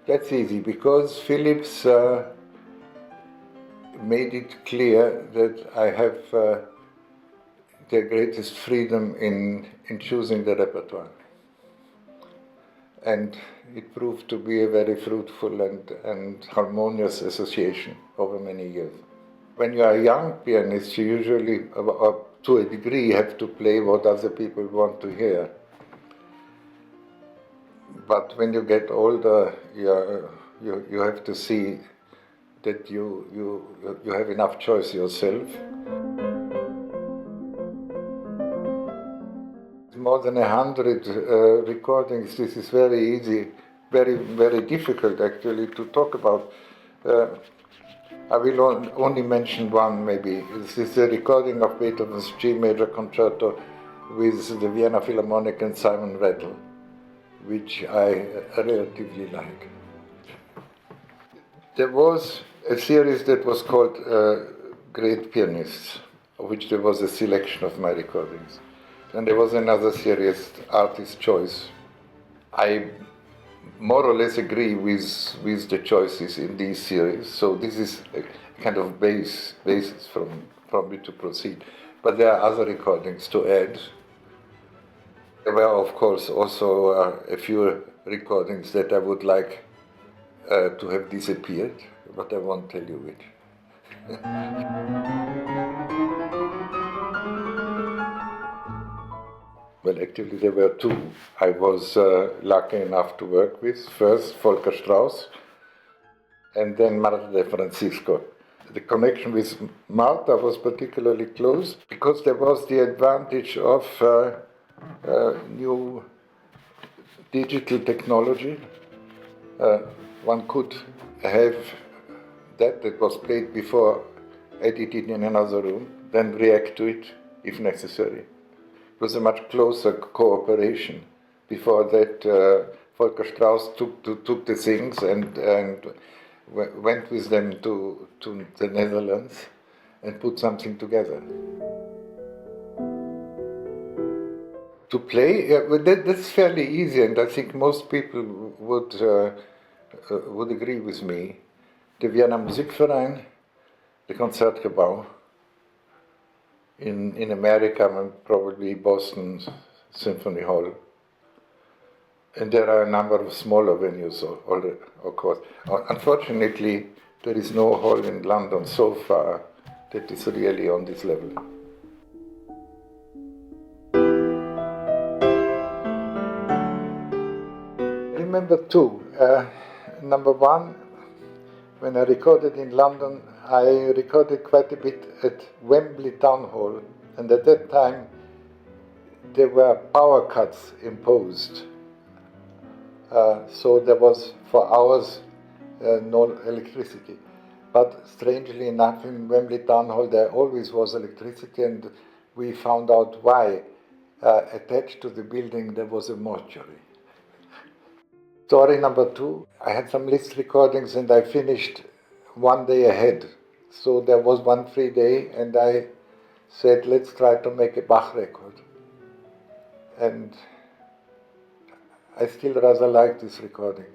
That's easy, because Philips made it clear that I have the greatest freedom in choosing the repertoire. And it proved to be a very fruitful and harmonious association over many years. When you are a young pianist, you usually, to a degree, have to play what other people want to hear. But when you get older, you have to see that you have enough choice yourself. More than 100 recordings. This is very easy, very, very difficult actually to talk about. I will only mention one maybe. This is a recording of Beethoven's G major concerto with the Vienna Philharmonic and Simon Rattle, which I relatively like. There was a series that was called Great Pianists, of which there was a selection of my recordings. And there was another series, Artist Choice. I more or less agree with the choices in these series, so this is a kind of basis from which to proceed. But there are other recordings to add. There were, of course, also a few recordings that I would like to have disappeared, but I won't tell you which. Well, actually, there were two I was lucky enough to work with. First, Volker Strauss, and then Marta de Francisco. The connection with Marta was particularly close because there was the advantage of new digital technology. One could have that was played before, edited in another room, then react to it if necessary. It was a much closer cooperation. Before that, Volker Strauss took the things and went with them to the Netherlands and put something together. To play, that's fairly easy, and I think most people would agree with me. The Vienna Musikverein, the Concertgebouw. In America, probably Boston Symphony Hall. And there are a number of smaller venues, of course. Unfortunately, there is no hall in London so far that is really on this level. I remember two. Number one, when I recorded in London, I recorded quite a bit at Wembley Town Hall, and at that time there were power cuts imposed. So there was for hours no electricity. But strangely enough, in Wembley Town Hall there always was electricity, and we found out why. Attached to the building there was a mortuary. Story number two, I had some Liszt recordings and I finished one day ahead. So there was one free day and I said, let's try to make a Bach record. And I still rather like this recording.